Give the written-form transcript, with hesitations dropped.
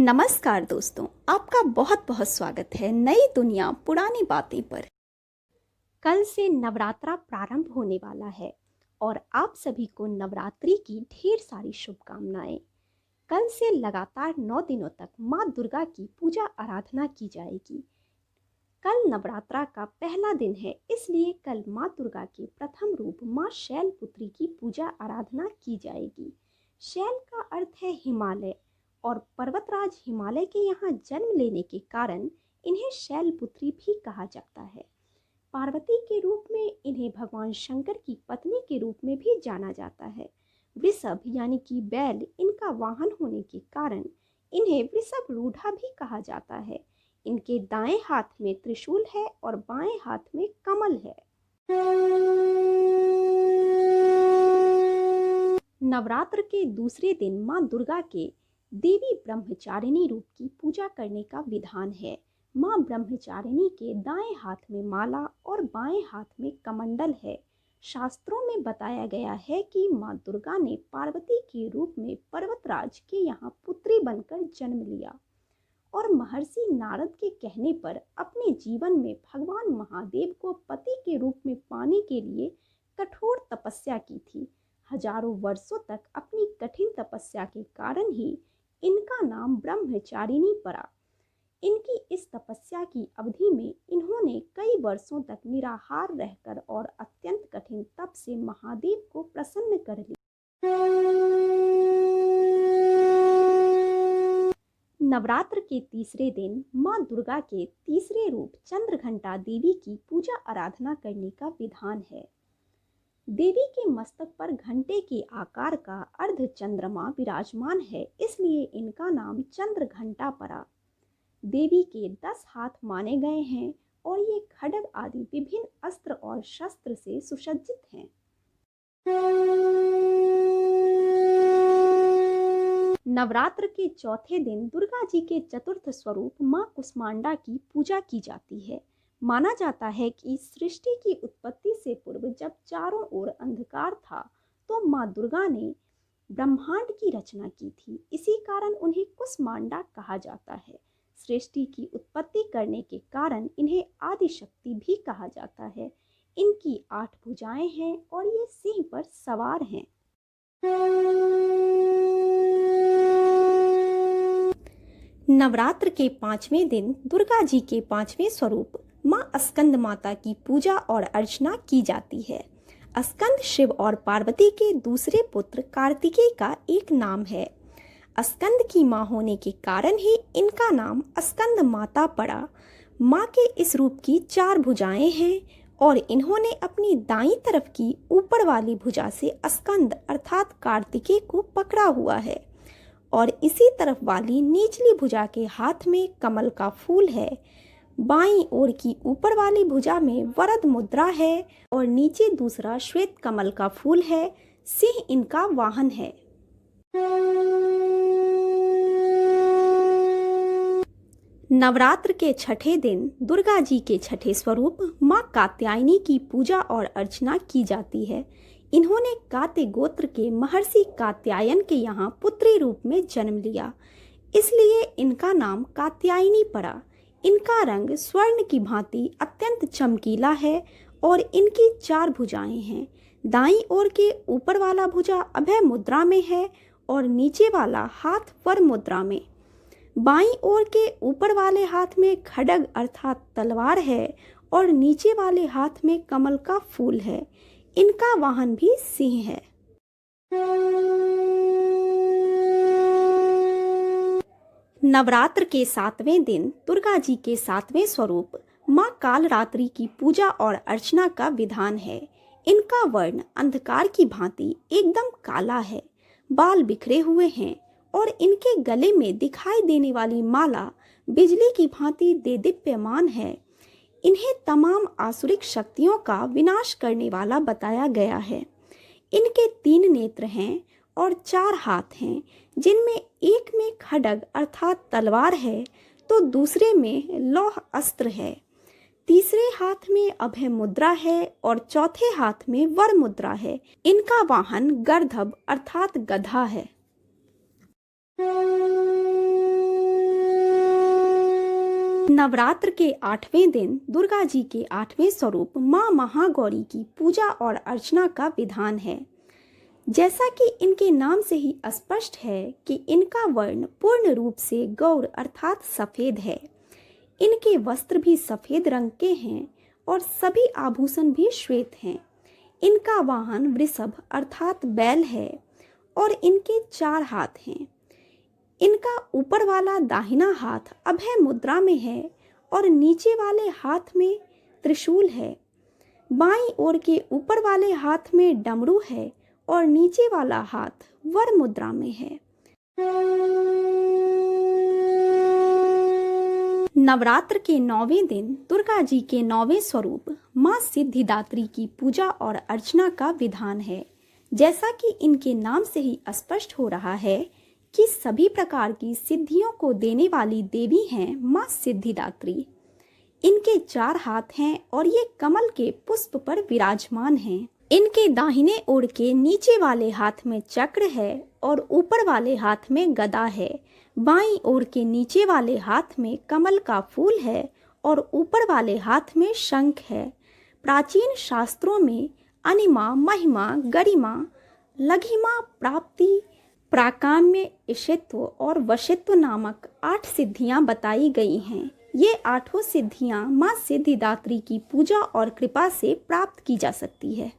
नमस्कार दोस्तों, आपका बहुत बहुत स्वागत है नई दुनिया पुरानी बातें पर। कल से नवरात्रा प्रारंभ होने वाला है और आप सभी को नवरात्रि की ढेर सारी शुभकामनाएं। कल से लगातार 9 दिनों तक माँ दुर्गा की पूजा आराधना की जाएगी। कल नवरात्रा का पहला दिन है, इसलिए कल माँ दुर्गा के प्रथम रूप माँ शैलपुत्री की पूजा आराधना की जाएगी। शैल का अर्थ है हिमालय और पर्वतराज हिमालय के यहाँ जन्म लेने के कारण इन्हें शैलपुत्री भी कहा जाता है। पार्वती के रूप में इन्हें भगवान शंकर की पत्नी के रूप में भी जाना जाता है। वृषभ यानी कि बैल इनका वाहन होने के कारण इन्हें वृषभ रूढ़ा भी कहा जाता है। इनके दाएं हाथ में त्रिशूल है और बाएं हाथ में कमल है। नवरात्र के दूसरे दिन माँ दुर्गा के देवी ब्रह्मचारिणी रूप की पूजा करने का विधान है। माँ ब्रह्मचारिणी के दाएं हाथ में माला और बाएं हाथ में कमंडल है। शास्त्रों में बताया गया है कि माँ दुर्गा ने पार्वती के रूप में पर्वतराज के यहाँ पुत्री बनकर जन्म लिया और महर्षि नारद के कहने पर अपने जीवन में भगवान महादेव को पति के रूप में पाने के लिए कठोर तपस्या की थी। हजारों वर्षों तक अपनी कठिन तपस्या के कारण ही इनका नाम ब्रह्मचारिणी पड़ा। इनकी इस तपस्या की अवधि में इन्होंने कई वर्षों तक निराहार रहकर और अत्यंत कठिन तप से महादेव को प्रसन्न कर लिया। नवरात्र के तीसरे दिन माँ दुर्गा के तीसरे रूप चंद्रघंटा देवी की पूजा आराधना करने का विधान है। देवी के मस्तक पर घंटे के आकार का अर्ध चंद्रमा विराजमान है, इसलिए इनका नाम चंद्रघंटा पड़ा। देवी के 10 हाथ माने गए हैं और ये खड्ग आदि विभिन्न अस्त्र और शस्त्र से सुसज्जित हैं। नवरात्र के चौथे दिन दुर्गा जी के चतुर्थ स्वरूप माँ कुष्मांडा की पूजा की जाती है। माना जाता है कि सृष्टि की उत्पत्ति से पूर्व जब चारों ओर अंधकार था तो माँ दुर्गा ने ब्रह्मांड की रचना की थी। इसी कारण उन्हें कुष्मांडा कहा जाता है। सृष्टि की उत्पत्ति करने के कारण इन्हें आदि शक्ति भी कहा जाता है। इनकी 8 भुजाएं हैं और ये सिंह पर सवार हैं। नवरात्र के 5वें दिन दुर्गा जी के 5वें स्वरूप माँ स्कंद माता की पूजा और अर्चना की जाती है। स्कंद शिव और पार्वती के दूसरे पुत्र कार्तिकेय का एक नाम है। स्कंद की माँ होने के कारण ही इनका नाम स्कंद माता पड़ा। माँ के इस रूप की 4 भुजाएं हैं और इन्होंने अपनी दाईं तरफ की ऊपर वाली भुजा से स्कंद अर्थात कार्तिकेय को पकड़ा हुआ है और इसी तरफ वाली निचली भुजा के हाथ में कमल का फूल है। बाईं ओर की ऊपर वाली भुजा में वरद मुद्रा है और नीचे दूसरा श्वेत कमल का फूल है। सिंह इनका वाहन है। नवरात्र के छठे दिन दुर्गा जी के छठे स्वरूप माँ कात्यायनी की पूजा और अर्चना की जाती है। इन्होंने कात्य गोत्र के महर्षि कात्यायन के यहाँ पुत्री रूप में जन्म लिया, इसलिए इनका नाम कात्यायनी पड़ा। इनका रंग स्वर्ण की भांति अत्यंत चमकीला है और इनकी 4 भुजाएं हैं। दाईं ओर के ऊपर वाला भुजा अभय मुद्रा में है और नीचे वाला हाथ वर मुद्रा में। बाईं ओर के ऊपर वाले हाथ में खड्ग अर्थात तलवार है और नीचे वाले हाथ में कमल का फूल है। इनका वाहन भी सिंह है। नवरात्र के 7वें दिन दुर्गा जी के 7वें स्वरूप माँ कालरात्रि की पूजा और अर्चना का विधान है। इनका वर्ण अंधकार की भांति एकदम काला है, बाल बिखरे हुए हैं और इनके गले में दिखाई देने वाली माला बिजली की भांति देदीप्यमान है। इन्हें तमाम आसुरिक शक्तियों का विनाश करने वाला बताया गया है। इनके 3 नेत्र हैं और 4 हाथ हैं, जिनमें एक में खड्ग अर्थात तलवार है तो दूसरे में लौह अस्त्र है, तीसरे हाथ में अभय मुद्रा है और चौथे हाथ में वर मुद्रा है। इनका वाहन गर्दभ अर्थात गधा है। नवरात्र के 8वें दिन दुर्गा जी के 8वें स्वरूप माँ महागौरी की पूजा और अर्चना का विधान है। जैसा कि इनके नाम से ही स्पष्ट है कि इनका वर्ण पूर्ण रूप से गौर अर्थात सफ़ेद है। इनके वस्त्र भी सफ़ेद रंग के हैं और सभी आभूषण भी श्वेत हैं। इनका वाहन वृषभ अर्थात बैल है और इनके 4 हाथ हैं। इनका ऊपर वाला दाहिना हाथ अभय मुद्रा में है और नीचे वाले हाथ में त्रिशूल है। बाईं ओर के ऊपर वाले हाथ में डमरू है और नीचे वाला हाथ वर मुद्रा में है। नवरात्र के 9वें दिन दुर्गा जी के 9वें स्वरूप माँ सिद्धिदात्री की पूजा और अर्चना का विधान है। जैसा कि इनके नाम से ही स्पष्ट हो रहा है कि सभी प्रकार की सिद्धियों को देने वाली देवी हैं माँ सिद्धिदात्री। इनके 4 हाथ हैं और ये कमल के पुष्प पर विराजमान हैं। इनके दाहिने ओर के नीचे वाले हाथ में चक्र है और ऊपर वाले हाथ में गदा है। बाईं ओर के नीचे वाले हाथ में कमल का फूल है और ऊपर वाले हाथ में शंख है। प्राचीन शास्त्रों में अनिमा, महिमा, गरिमा, लघिमा, प्राप्ति, प्राकाम्य, ईशित्व और वशित्व नामक 8 सिद्धियां बताई गई हैं। ये 8 सिद्धियां माँ सिद्धिदात्री की पूजा और कृपा से प्राप्त की जा सकती है।